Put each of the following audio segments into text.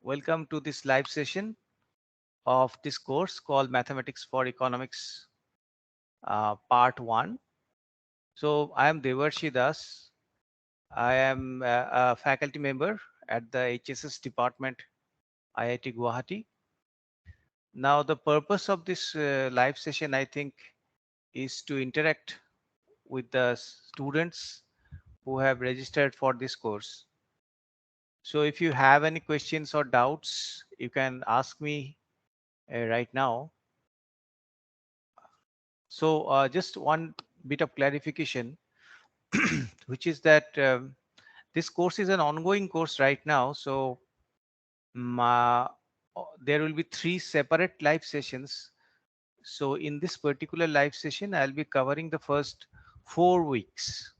Welcome to this live session of this course called Mathematics for Economics Part 1. So I am Debarshi Das. I am a faculty member at the HSS department, IIT Guwahati. Now the purpose of this live session, I think, is to interact with the students who have registered for this course. So if you have any questions or doubts, you can ask me right now. So just one bit of clarification, which is that this course is an ongoing course right now. So there will be 3 separate live sessions. So in this particular live session, I'll be covering the first 4 weeks.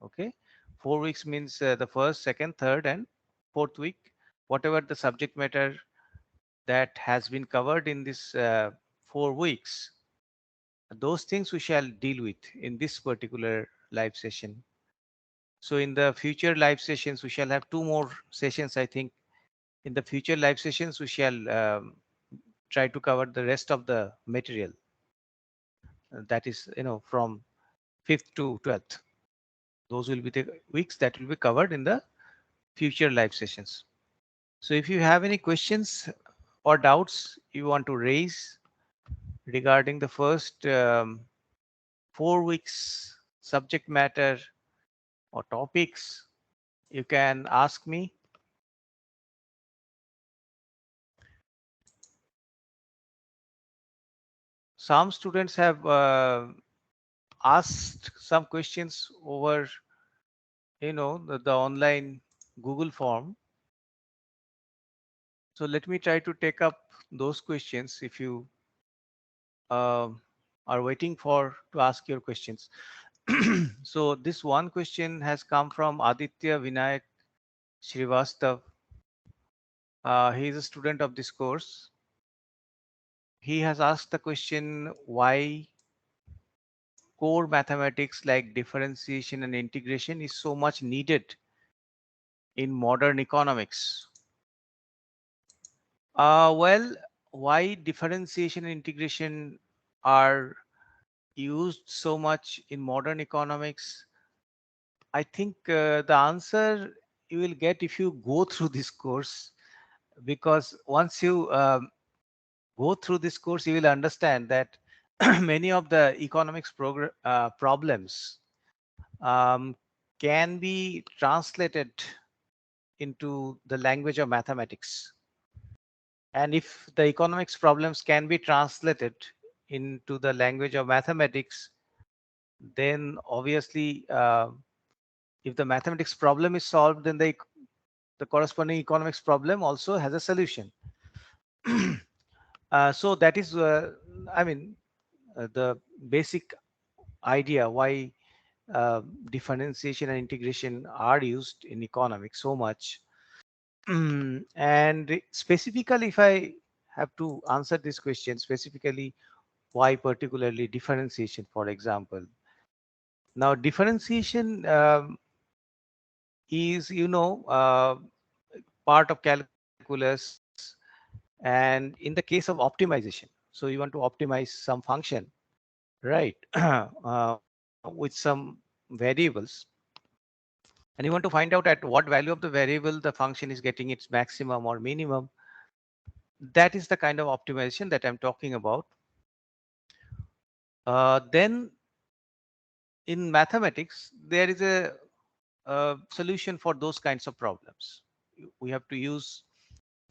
Okay, 4 weeks means the first, second, third, and fourth week, whatever the subject matter that has been covered in this 4 weeks. Those things we shall deal with in this particular live session. So in the future live sessions, we shall have 2 more sessions, I think. In the future live sessions, we shall try to cover the rest of the material. That is, from 5th to 12th. Those will be the weeks that will be covered in the future live sessions. So if you have any questions or doubts you want to raise regarding the first 4 weeks subject matter or topics, you can ask me. Some students have asked some questions over, the online Google form. So let me try to take up those questions if you uh, are waiting for to ask your questions. So this one question has come from Aditya Vinayak Srivastav. He is a student of this course. He has asked the question, why core mathematics like differentiation and integration is so much needed in modern economics. Well, why differentiation and integration are used so much in modern economics? I think the answer you will get if you go through this course, because once you go through this course, you will understand that many of the economics problems um, can be translated into the language of mathematics. And if the economics problems can be translated into the language of mathematics, then obviously, if the mathematics problem is solved, then the corresponding economics problem also has a solution. So that is, I mean, the basic idea why differentiation and integration are used in economics so much. And specifically, if I have to answer this question specifically, why particularly differentiation, for example. Now, differentiation is, part of calculus, and in the case of optimization. So you want to optimize some function, right? With some variables, and you want to find out at what value of the variable the function is getting its maximum or minimum. That is the kind of optimization that I'm talking about. Then in mathematics, there is a solution for those kinds of problems. We have to use,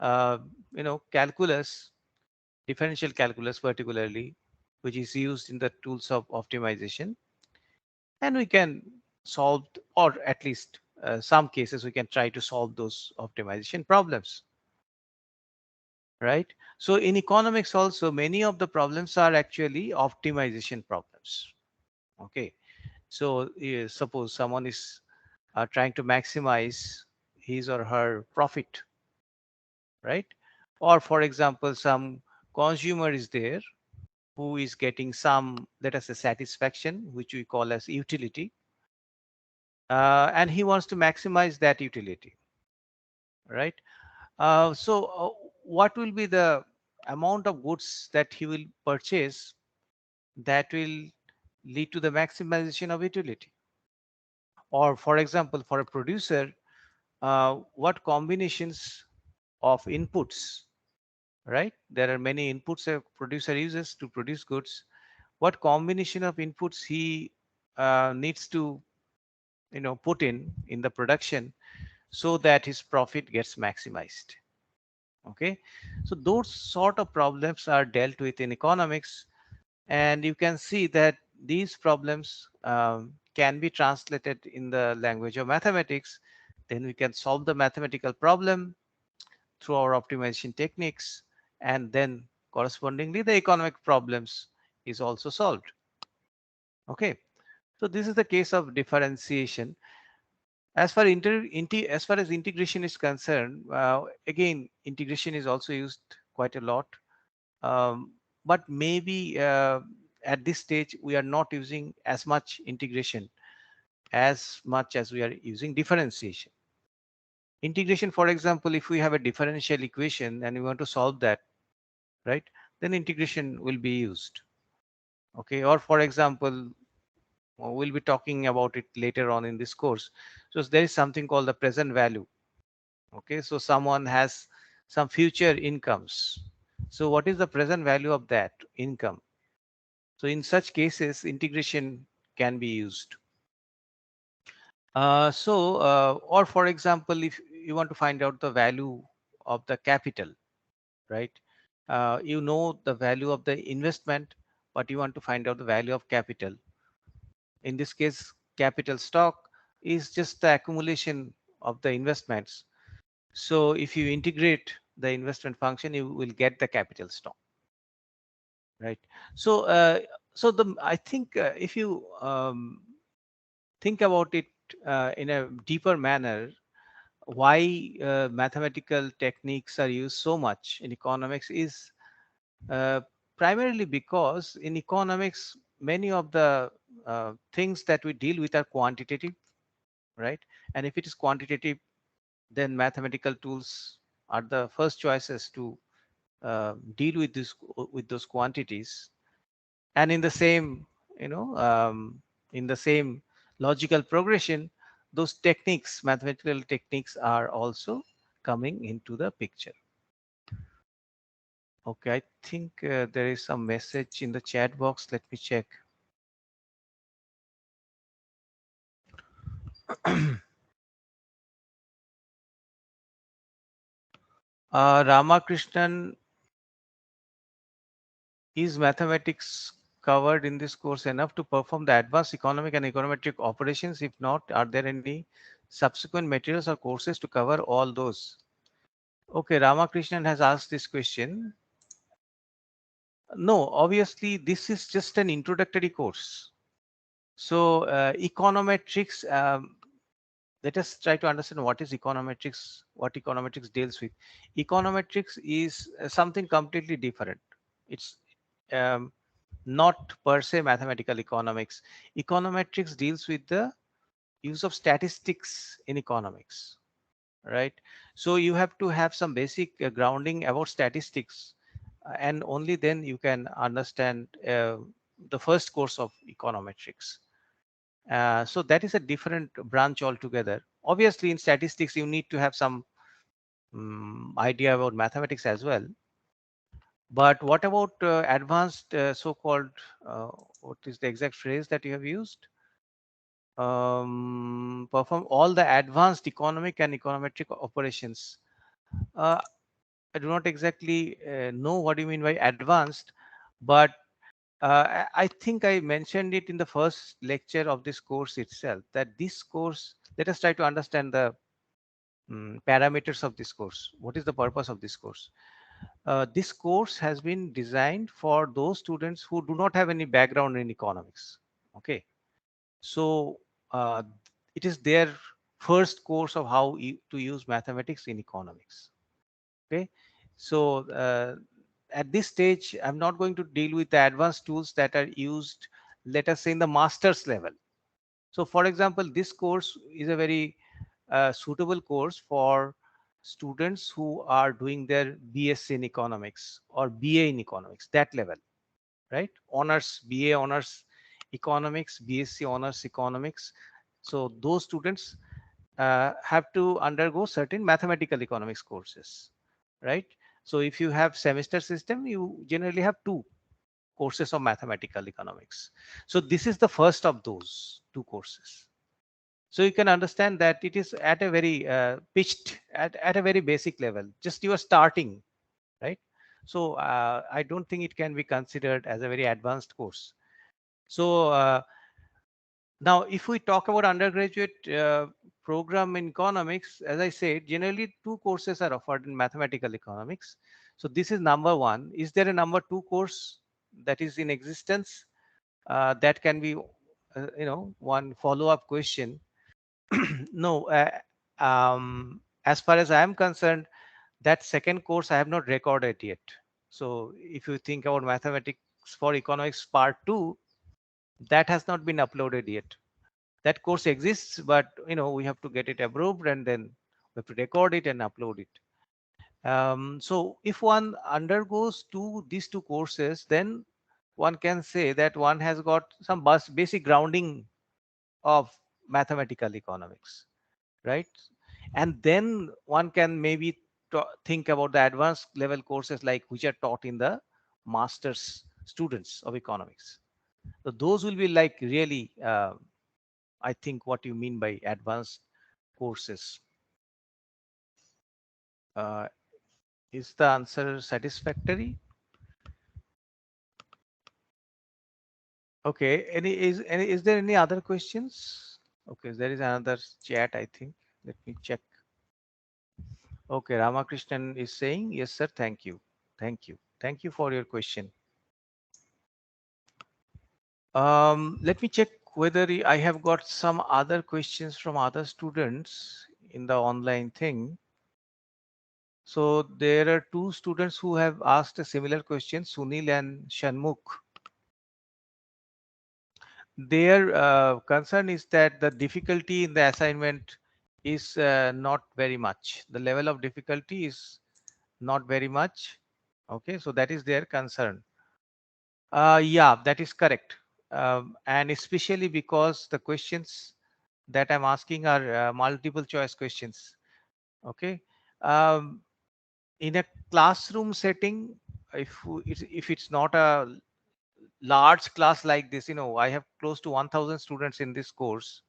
calculus, differential calculus particularly, which is used in the tools of optimization. And we can solve, or at least some cases, we can try to solve those optimization problems. Right? So in economics also, many of the problems are actually optimization problems. Okay. So suppose someone is trying to maximize his or her profit, right? Or for example, some consumer is there who is getting some, let us say, satisfaction, which we call as utility, and he wants to maximize that utility, right? So what will be the amount of goods that he will purchase that will lead to the maximization of utility? Or for example, for a producer, what combinations of inputs, right? There are many inputs a producer uses to produce goods. What combination of inputs he needs to, put in the production so that his profit gets maximized. Okay, so those sort of problems are dealt with in economics, and you can see that these problems can be translated in the language of mathematics. Then we can solve the mathematical problem through our optimization techniques, and then correspondingly the economic problems is also solved. Okay, so this is the case of differentiation. As far as integration is concerned, again, integration is also used quite a lot. Um, but maybe at this stage, we are not using as much integration as much as we are using differentiation. Integration, for example, if we have a differential equation and we want to solve that, right, then integration will be used. Okay, or for example, we'll be talking about it later on in this course. So there is something called the present value. Okay, so someone has some future incomes. So what is the present value of that income? So in such cases, integration can be used. Or for example, if you want to find out the value of the capital, right? You know the value of the investment, but you want to find out the value of capital. In this case, capital stock is just the accumulation of the investments. So if you integrate the investment function, you will get the capital stock, right? So, I think if you think about it in a deeper manner, why mathematical techniques are used so much in economics is uh, primarily because in economics, many of the things that we deal with are quantitative, right? And if it is quantitative, then mathematical tools are the first choices to deal with this with those quantities. And in the same, you know um, in the same logical progression, those techniques, mathematical techniques, are also coming into the picture. Okay, I think there is some message in the chat box. Let me check. Ramakrishnan, is mathematics covered in this course enough to perform the advanced economic and econometric operations? If not, are there any subsequent materials or courses to cover all those? Okay, Ramakrishnan has asked this question. No, obviously, this is just an introductory course. So, econometrics, let us try to understand what is econometrics, what econometrics deals with. Econometrics is something completely different. It's um, not per se mathematical economics. Econometrics deals with the use of statistics in economics, right? So you have to have some basic grounding about statistics, and only then you can understand the first course of econometrics. So that is a different branch altogether. Obviously, in statistics, you need to have some idea about mathematics as well. But what about advanced so-called, uh, what is the exact phrase that you have used? Perform all the advanced economic and econometric operations. Uh, I do not exactly know what you mean by advanced, but I think I mentioned it in the first lecture of this course itself, that this course, let us try to understand the parameters of this course. What is the purpose of this course? This course has been designed for those students who do not have any background in economics. Okay, so uh, it is their first course of how to use mathematics in economics. Okay, so at this stage, I'm not going to deal with the advanced tools that are used, let us say, in the master's level. So, for example, this course is a very suitable course for students who are doing their BSc in economics or BA in economics, that level, right? Honors, BA honors economics, BSc honors economics. So those students have to undergo certain mathematical economics courses, right? So if you have semester system, you generally have two courses of mathematical economics. So this is the first of those two courses. So you can understand that it is at a very pitched at a very basic level. Just you are starting, right? So I don't think it can be considered as a very advanced course. So now, if we talk about undergraduate program in economics, as I said, generally two courses are offered in mathematical economics. So this is number one. Is there a number two course that is in existence? That can be, one follow-up question. No, as far as I am concerned, that second course I have not recorded yet. So if you think about mathematics for economics part two, that has not been uploaded yet. That course exists, but we have to get it approved and then we have to record it and upload it. So if one undergoes these two courses, then one can say that one has got some basic grounding of mathematical economics, right? And then one can maybe think about the advanced level courses like which are taught in the master's students of economics. So those will be like really I think what you mean by advanced courses. Uh, is the answer satisfactory? Okay. Is there any other questions? Okay, there is another chat, I think. Let me check. Okay, Ramakrishnan is saying, yes, sir. Thank you. Thank you. Thank you for your question. Let me check whether I have got some other questions from other students in the online thing. So there are two students who have asked a similar question, Sunil and Shanmukh. Their concern is that the difficulty in the assignment is not very much. The level of difficulty is not very much. Okay, so that is their concern. Yeah, that is correct. And especially because the questions that I'm asking are multiple choice questions. Okay. Um, in a classroom setting, if it's not a large class like this, I have close to 1000 students in this course.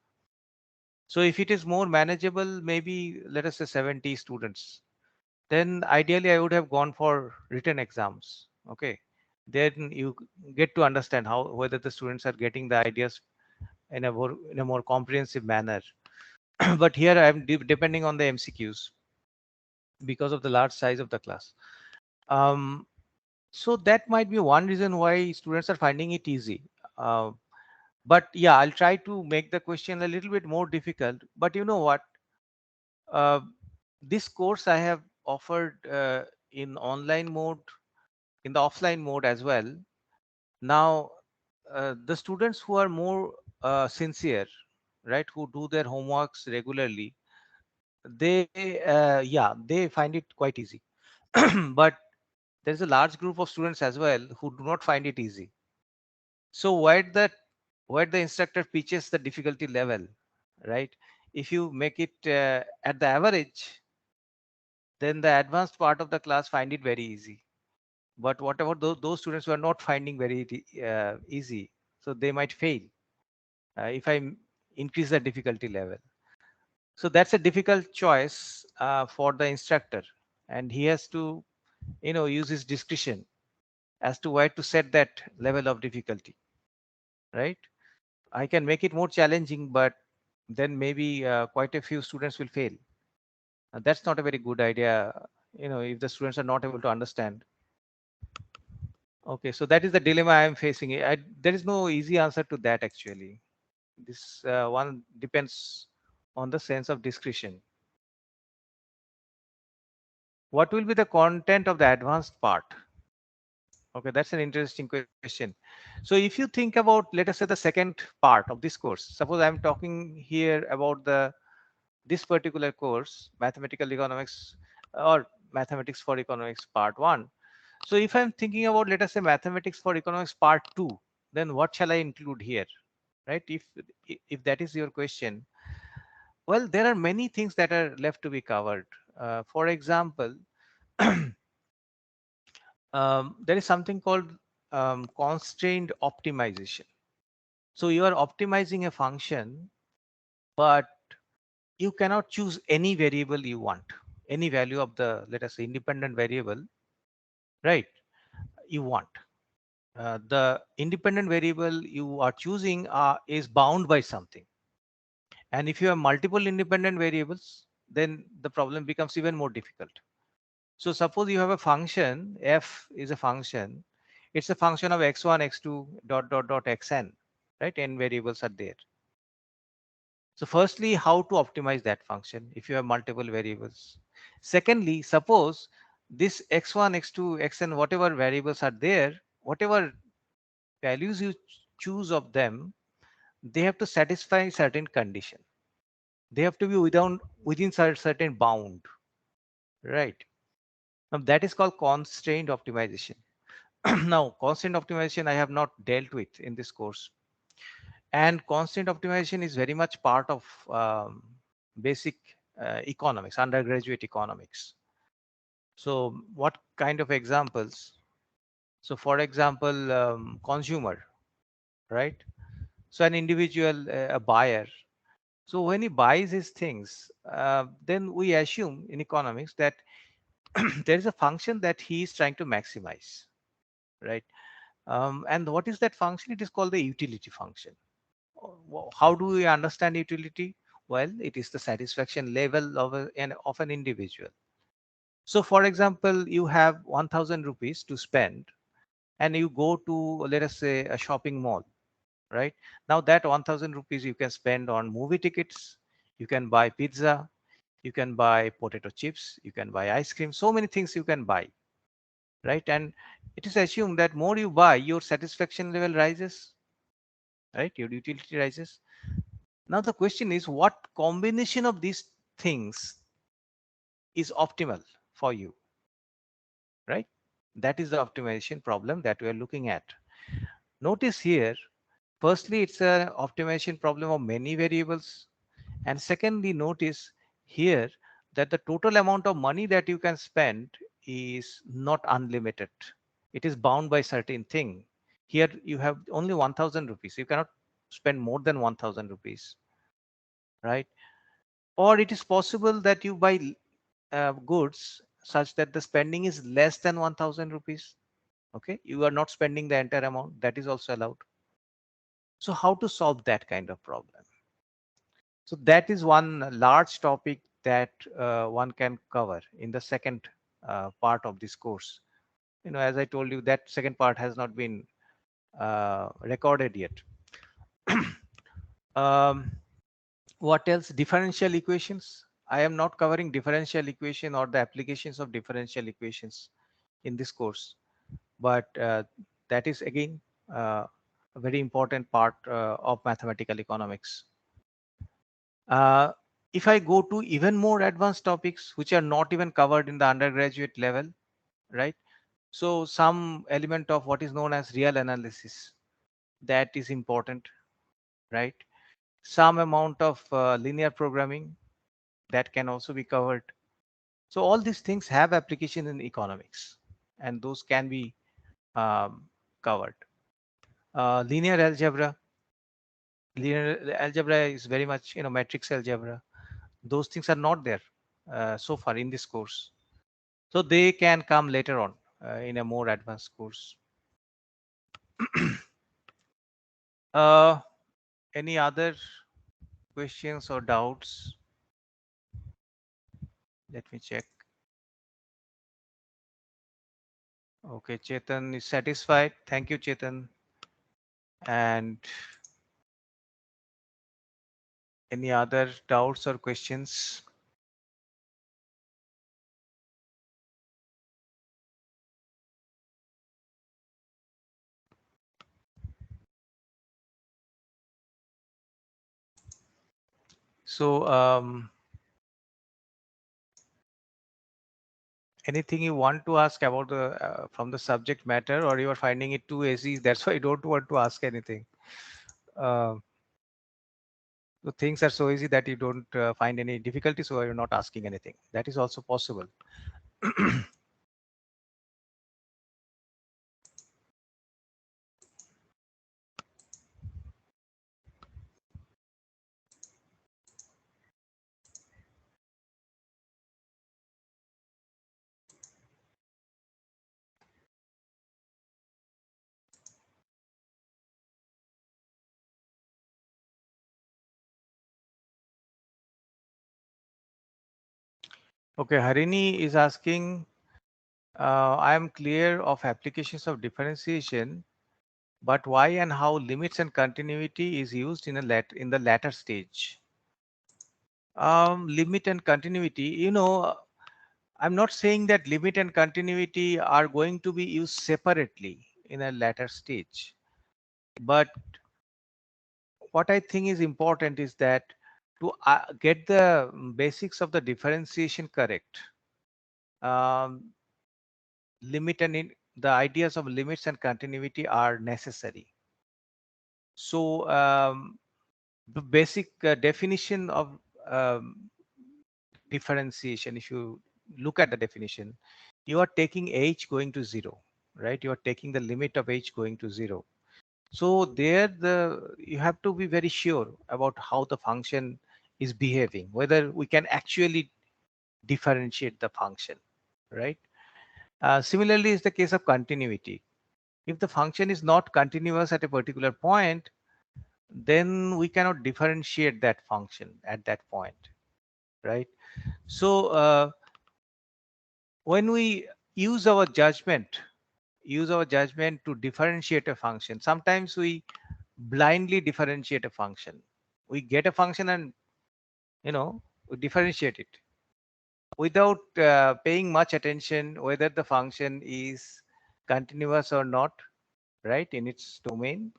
So if it is more manageable, maybe let us say 70 students, then ideally I would have gone for written exams. Okay. Then you get to understand whether the students are getting the ideas in a more comprehensive manner. But here I am depending on the MCQs because of the large size of the class. Um, so that might be one reason why students are finding it easy. Uh, but yeah, I'll try to make the question a little bit more difficult. But you know what? Uh, this course I have offered in online mode, in the offline mode as well. Now, the students who are more sincere, right, who do their homeworks regularly, they, yeah, they find it quite easy. But there's a large group of students as well who do not find it easy. So where the instructor pitches the difficulty level, right? If you make it at the average, then the advanced part of the class find it very easy. But what about those students who are not finding very easy? So they might fail if increase the difficulty level. So that's a difficult choice for the instructor, and he has to, use his discretion as to where to set that level of difficulty, right? I can make it more challenging, but then maybe quite a few students will fail. That's not a very good idea, if the students are not able to understand. Okay, so that is the dilemma I am facing. There is no easy answer to that actually. This one depends on the sense of discretion. What will be the content of the advanced part? Okay, that's an interesting question. So if you think about, let us say, the second part of this course, suppose I'm talking here about this particular course, mathematical economics. or mathematics for economics part 1. So if I'm thinking about, let us say, mathematics for economics part 2, then what shall I include here? Right? If that is your question, well, there are many things that are left to be covered. For example, there is something called constrained optimization. So you are optimizing a function, but you cannot choose any variable you want, any value of the, let us say, independent variable, right? You want. The independent variable you are choosing is bound by something. And if you have multiple independent variables, then the problem becomes even more difficult. So suppose you have a function, f is a function, it's a function of x1, x2, dot, dot, dot, xn, right? N variables are there. So firstly, how to optimize that function if you have multiple variables. Secondly, suppose this x1, x2, xn, whatever variables are there, whatever values you choose of them, they have to satisfy certain condition. They have to be within certain bound, right? Now that is called constrained optimization. Now, constraint optimization I have not dealt with in this course, and constraint optimization is very much part of basic economics, undergraduate economics. So what kind of examples? So for example, consumer, right? So an individual, a buyer. So when he buys his things, then we assume in economics that there is a function that he is trying to maximize, right? And what is that function? It is called the utility function. How do we understand utility? Well, it is the satisfaction level of an individual. So for example, you have 1000 rupees to spend and you go to, let us say, a shopping mall, right? Now that 1000 rupees you can spend on movie tickets, you can buy pizza, you can buy potato chips, you can buy ice cream, so many things you can buy, right? And it is assumed that more you buy, your satisfaction level rises, right? Your utility rises. Now the question is, what combination of these things is optimal for you, right? That is the optimization problem that we are looking at. Notice here, firstly, it's a optimization problem of many variables. And secondly, notice here that the total amount of money that you can spend is not unlimited. It is bound by certain thing. Here you have only 1000 rupees. You cannot spend more than 1000 rupees, right? Or it is possible that you buy goods such that the spending is less than 1000 rupees. Okay, you are not spending the entire amount. That is also allowed. So how to solve that kind of problem? So that is one large topic that one can cover in the second part of this course. You know, as I told you, that second part has not been recorded yet. um, what else? Differential equations. I am not covering differential equation or the applications of differential equations in this course, but that is again a very important part of mathematical economics. Uh, if I go to even more advanced topics, which are not even covered in the undergraduate level, right? So some element of what is known as real analysis, that is important, right? Some amount of linear programming, that can also be covered. So all these things have application in economics, and those can be covered. Linear algebra. Linear algebra is very much, matrix algebra. Those things are not there so far in this course. So they can come later on in a more advanced course. uh, any other questions or doubts? Let me check. Okay, Chetan is satisfied. Thank you, Chetan. And any other doubts or questions? So Anything you want to ask about the from the subject matter, or you are finding it too easy? That's why you don't want to ask anything. Uh, so things are so easy that you don't find any difficulty, so you're not asking anything. That is also possible. Okay, Harini is asking, I am clear of applications of differentiation, but why and how limits and continuity is used in in the latter stage? Limit and continuity, I'm not saying that limit and continuity are going to be used separately in a latter stage. But what I think is important is that to get the basics of the differentiation correct, um, limit and the ideas of limits and continuity are necessary. So the basic definition of um, differentiation, if you look at the definition, you are taking h going to 0, right? You are taking the limit of h going to 0. So there you have to be very sure about how the function is behaving, whether we can actually differentiate the function, right? Similarly is the case of continuity. If the function is not continuous at a particular point, then we cannot differentiate that function at that point, right? So when we use our judgment to differentiate a function, sometimes we blindly differentiate a function. We get a function and we differentiate it without paying much attention whether the function is continuous or not, right, in its domain.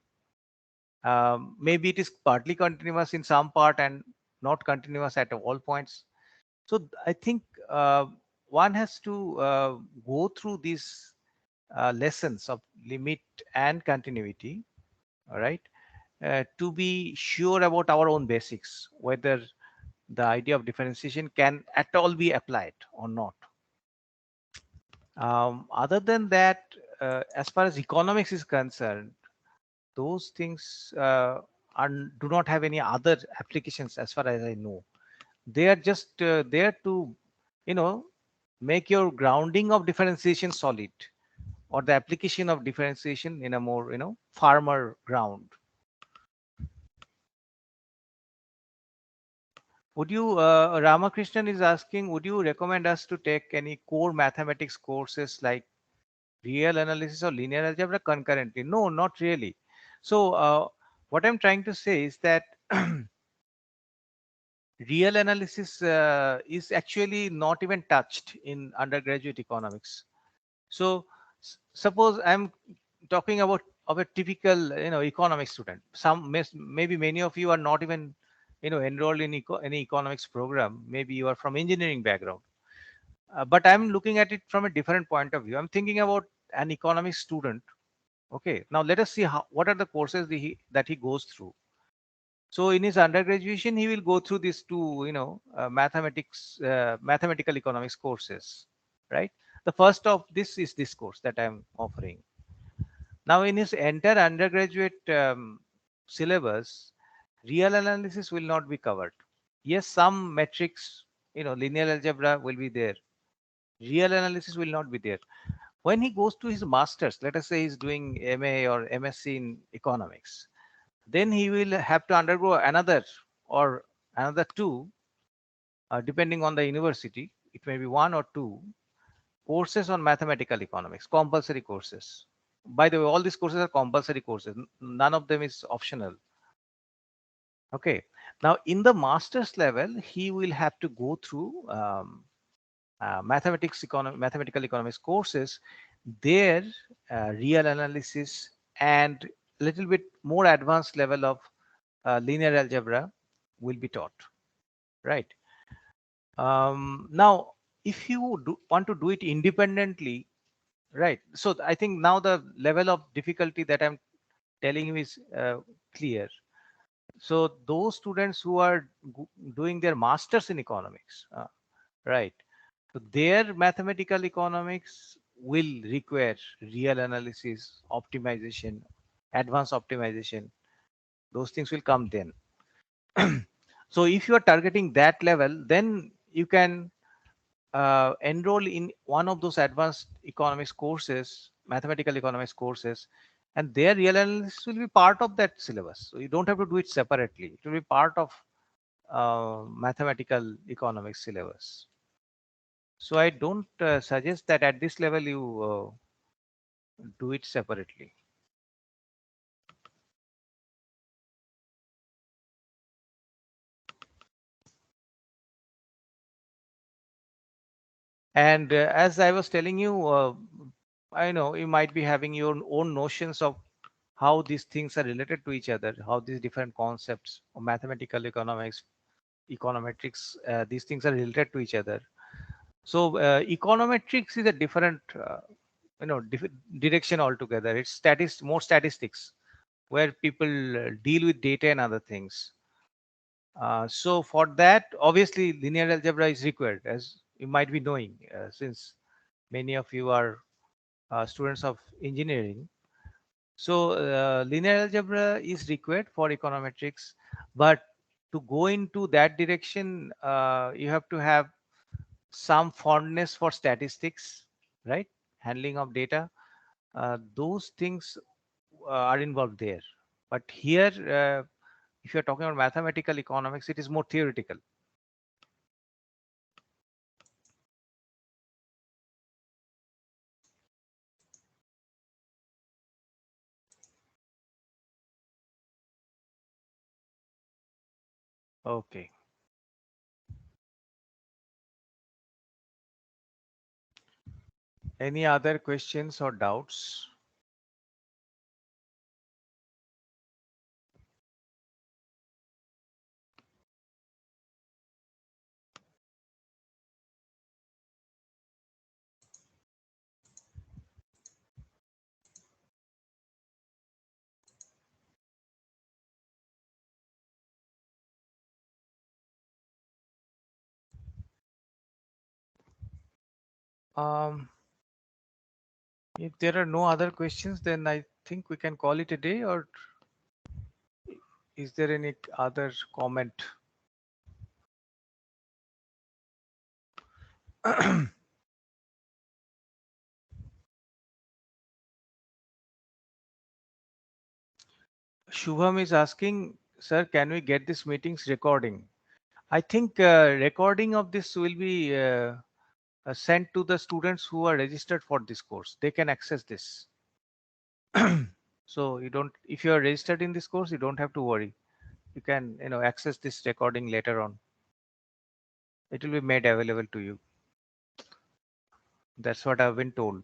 Maybe it is partly continuous in some part and not continuous at all points. So I think one has to go through these lessons of limit and continuity, all right, to be sure about our own basics, whether the idea of differentiation can at all be applied or not. Other than that, as far as economics is concerned, those things do not have any other applications as far as I know. They are just there to, you know, make your grounding of differentiation solid, or the application of differentiation in a more, firmer ground. Would you, Ramakrishnan is asking, would you recommend us to take any core mathematics courses like real analysis or linear algebra concurrently? No, not really. So, what I'm trying to say is that real analysis is actually not even touched in undergraduate economics. So, suppose I'm talking about of a typical, economics student. Maybe many of you are not even, enrolled in any economics program. Maybe you are from engineering background. But I'm looking at it from a different point of view. I'm thinking about an economics student. Okay, now let us see what are the courses that he goes through. So in his undergraduation, he will go through these two, mathematical economics courses, right? The first of this is this course that I'm offering. Now, in his entire undergraduate syllabus, real analysis will not be covered. Yes, some metrics, linear algebra will be there. Real analysis will not be there. When he goes to his master's, let us say he's doing MA or MSc in economics, then he will have to undergo another two, depending on the university. It may be one or two courses on mathematical economics, compulsory courses. By the way, all these courses are compulsory courses. None of them is optional. Okay. Now, in the master's level, he will have to go through mathematical economics courses. Their real analysis and a little bit more advanced level of linear algebra will be taught, right? Now, if you want to do it independently, right? So I think now the level of difficulty that I'm telling you is clear. So those students who are doing their masters in economics, right? So their mathematical economics will require real analysis, optimization, advanced optimization. Those things will come then. So if you are targeting that level, then you can enroll in one of those advanced economics courses, mathematical economics courses, and their real analysis will be part of that syllabus. So you don't have to do it separately. It will be part of mathematical economics syllabus. So I don't suggest that at this level you do it separately. And as I was telling you, I know you might be having your own notions of how these things are related to each other, how these different concepts of mathematical economics, econometrics, these things are related to each other. So econometrics is a different, direction altogether. It's more statistics, where people deal with data and other things. So for that, obviously, linear algebra is required, as you might be knowing, since many of you are students of engineering. So linear algebra is required for econometrics, but to go into that direction, you have to have some fondness for statistics, right? Handling of data, those things are involved there. But here, if you're talking about mathematical economics, it is more theoretical. Okay. Any other questions or doubts? Um, if there are no other questions, then I think we can call it a day. Or is there any other comment? Shubham is asking, sir, can we get this meeting's recording? I think recording of this will be sent to the students who are registered for this course. They can access this. So you don't, if you are registered in this course, you don't have to worry. You can, access this recording later on. It will be made available to you. That's what I've been told.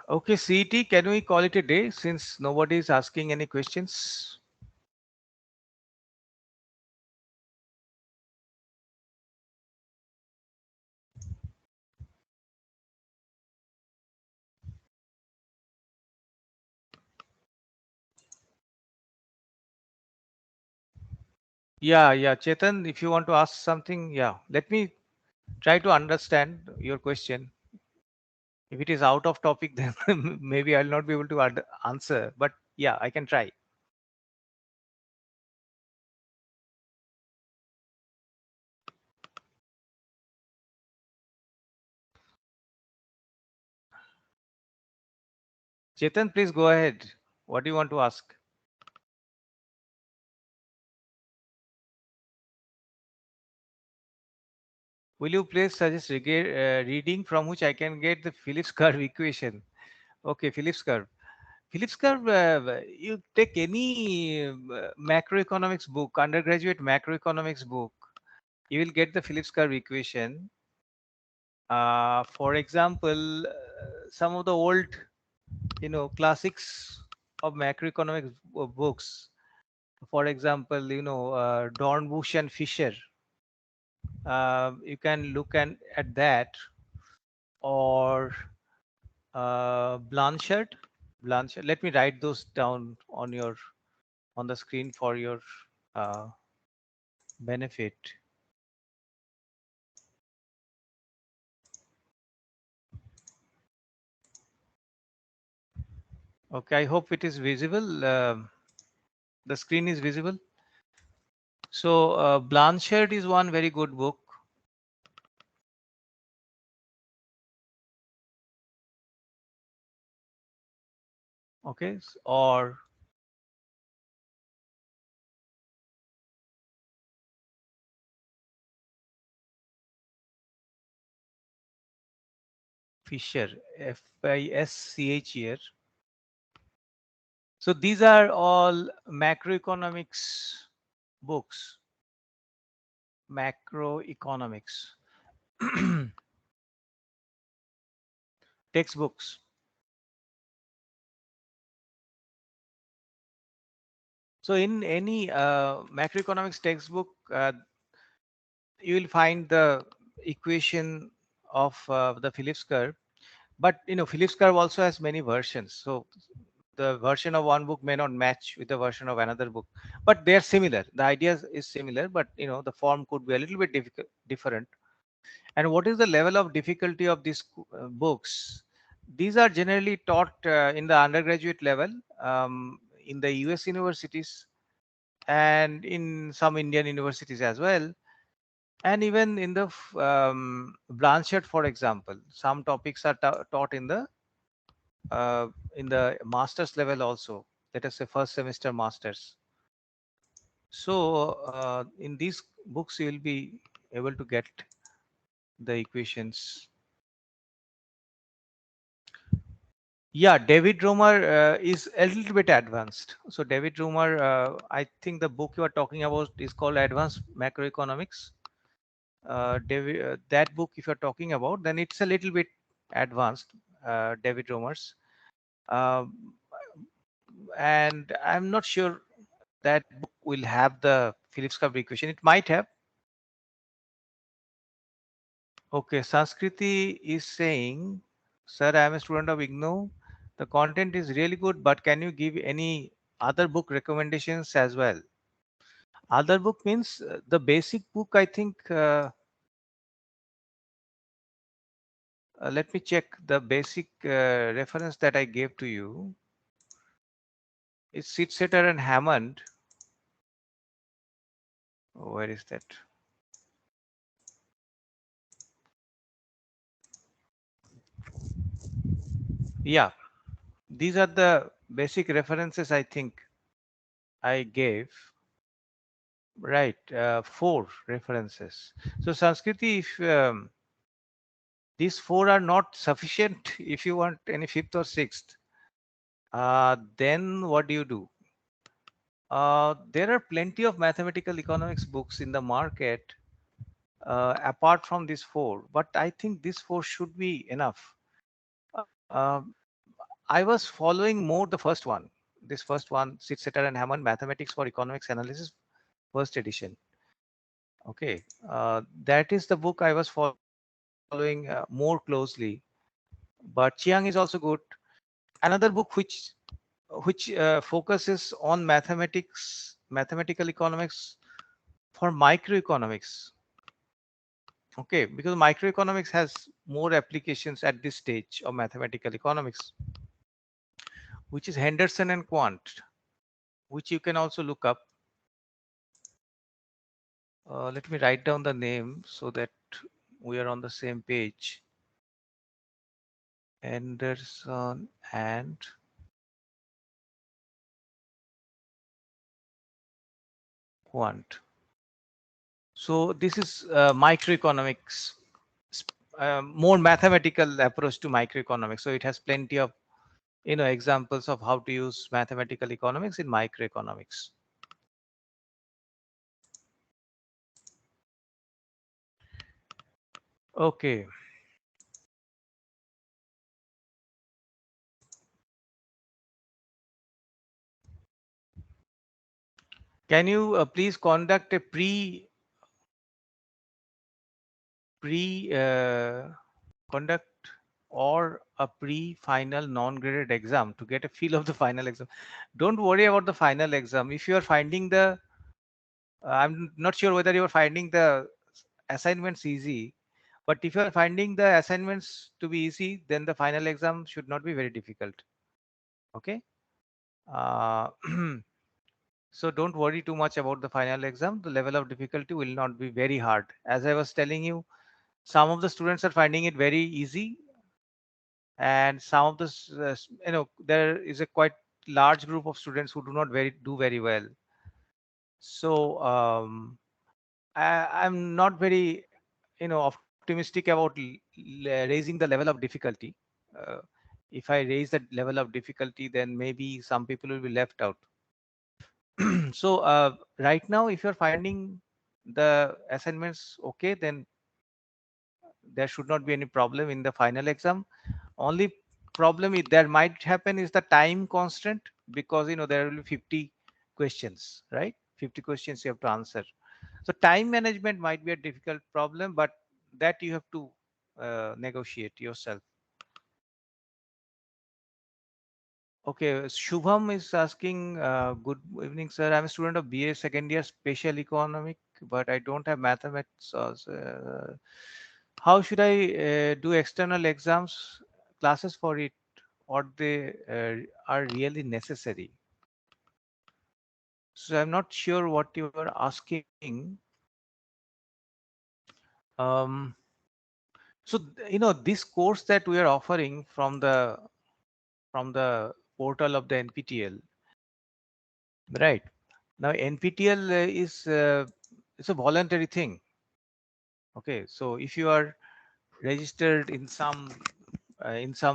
Okay, CET, can we call it a day since nobody is asking any questions? Yeah, yeah. Chetan, if you want to ask something, yeah, let me try to understand your question. If it is out of topic, then maybe I'll not be able to answer. But yeah, I can try. Chetan, please go ahead. What do you want to ask? Will you please suggest reading from which I can get the Phillips curve equation? Okay, Phillips curve. Phillips curve, you take any macroeconomics book, undergraduate macroeconomics book, you will get the Phillips curve equation. For example, some of the old classics of macroeconomics books. For example, Dornbush and Fisher. You can look at that, or Blanchard. Blanchard. Let me write those down on the screen for your uh, benefit. Okay, I hope it is visible. The screen is visible. So Blanchard is one very good book. Okay, or Fisher, Fisch here. So these are all macroeconomics books, macroeconomics textbooks. So in any macroeconomics textbook, you will find the equation of the Phillips curve. But Phillips curve also has many versions. So the version of one book may not match with the version of another book, but they are similar. The idea is similar, but the form could be a little bit different. And what is the level of difficulty of these books? These are generally taught in the undergraduate level, in the US universities, and in some Indian universities as well. And even in the Blanchard, for example, some topics are taught in the master's level also. Let us say first semester masters. So in these books, you will be able to get the equations. Yeah, David Romer is a little bit advanced. So David Romer, I think the book you are talking about is called Advanced Macroeconomics. That book, if you're talking about, then it's a little bit advanced, David Romer's. Um, and I'm not sure that book will have the Phillips curve equation. It might have. Okay, Sanskriti is saying, sir, I am a student of IGNOU. The content is really good, but can you give any other book recommendations as well? Other book means the basic book, I think. Let me check the basic reference that I gave to you. It's Sitsetter and Hammond. Where is that? Yeah, these are the basic references I think I gave. Right, 4 references. So Sanskriti, if these 4 are not sufficient, if you want any fifth or sixth, then what do you do? There are plenty of mathematical economics books in the market apart from these 4, but I think these 4 should be enough. Uh, I was following more the first one. This first one, Sitsetter and Hammond, Mathematics for Economics Analysis, first edition. Okay, that is the book I was following more closely. But Chiang is also good. Another book which focuses on mathematical economics for microeconomics. Okay, because microeconomics has more applications at this stage of mathematical economics, which is Henderson and Quant, which you can also look up. Let me write down the name so that we are on the same page. Henderson and Quant. So this is microeconomics, more mathematical approach to microeconomics. So it has plenty of examples of how to use mathematical economics in microeconomics. Okay. Can you please conduct a pre conduct or a pre-final non-graded exam to get a feel of the final exam? Don't worry about the final exam. If you are finding the, I'm not sure whether you are finding the assignments easy, but if you are finding the assignments to be easy, then the final exam should not be very difficult. Okay. Uh, so don't worry too much about the final exam. The level of difficulty will not be very hard. As I was telling you, some of the students are finding it very easy, and some of the there is a quite large group of students who do very well. So I'm not very optimistic about raising the level of difficulty. uh, if I raise the level of difficulty, then maybe some people will be left out. So right now, if you're finding the assignments okay, then there should not be any problem in the final exam. Only problem there might happen is the time constraint, because there will be 50 questions, right? 50 questions you have to answer. So time management might be a difficult problem, but that you have to negotiate yourself. Okay, Shubham is asking, good evening, sir. I'm a student of BA second year special economic, but I don't have mathematics. How should I do external exams classes for it, or they are really necessary? So I'm not sure what you are asking. Um, so this course that we are offering from the portal of the NPTEL, right? Now NPTEL is it's a voluntary thing. Okay, so if you are registered in some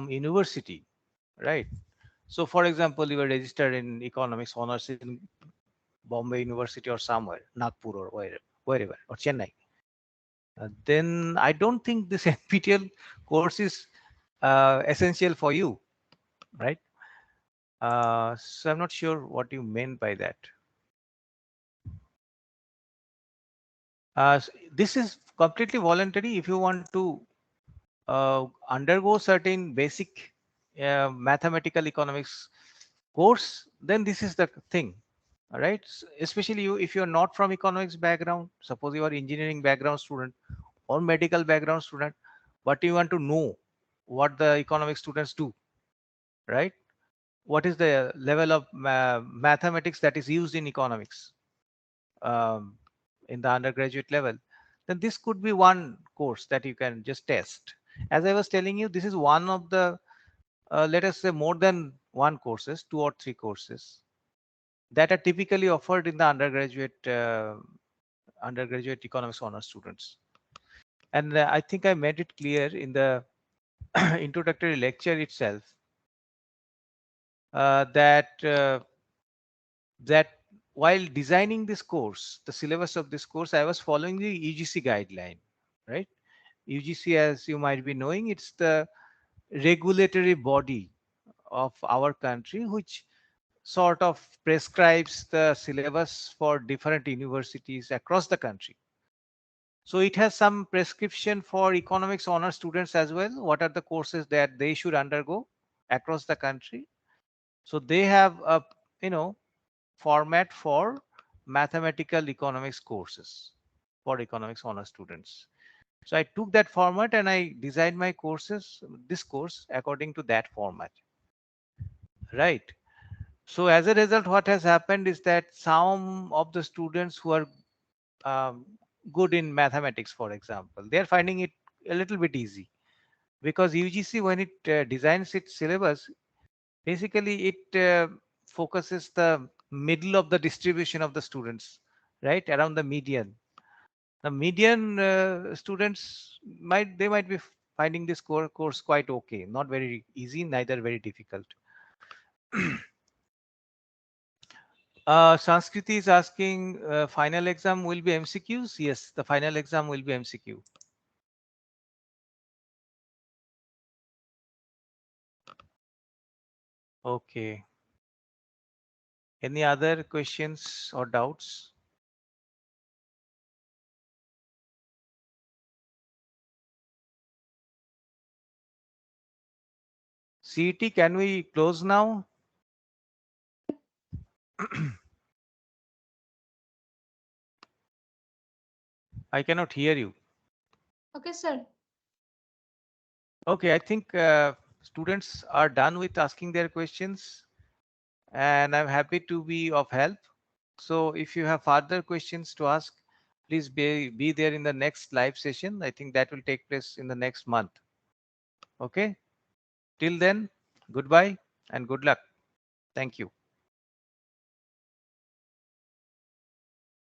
university, right? So for example, you are registered in economics honors in Bombay University or somewhere, Nagpur or wherever, or Chennai. Then I don't think this NPTEL course is essential for you, right? So I'm not sure what you meant by that. This is completely voluntary. If you want to undergo certain basic mathematical economics course, then this is the thing. All right. Especially you, if you're not from economics background, suppose you are engineering background student or medical background student, but you want to know what the economic students do, right? What is the level of mathematics that is used in economics um, in the undergraduate level, then this could be one course that you can just test. As I was telling you, this is one of the, let us say, more than one courses, two or three courses that are typically offered in the undergraduate economics honors students. And I think I made it clear in the introductory lecture itself that while designing this course, the syllabus of this course, I was following the UGC guideline, right? UGC, as you might be knowing, it's the regulatory body of our country, which sort of prescribes the syllabus for different universities across the country. So it has some prescription for economics honor students as well. What are the courses that they should undergo across the country? So they have a format for mathematical economics courses for economics honor students. So I took that format and I designed my courses, this course, according to that format, right? So as a result, what has happened is that some of the students who are um, good in mathematics, for example, they are finding it a little bit easy, because UGC, when it designs its syllabus, basically it focuses the middle of the distribution of the students, right, around the median. The median students might be finding this course quite okay, not very easy, neither very difficult. Sanskriti is asking, final exam will be MCQs? Yes, the final exam will be MCQ. Okay. Any other questions or doubts? CET, can we close now? I cannot hear you. Okay, sir. Okay, I think students are done with asking their questions, and I'm happy to be of help. So if you have further questions to ask, please be there in the next live session. I think that will take place in the next month. Okay. Till then, goodbye and good luck. Thank you.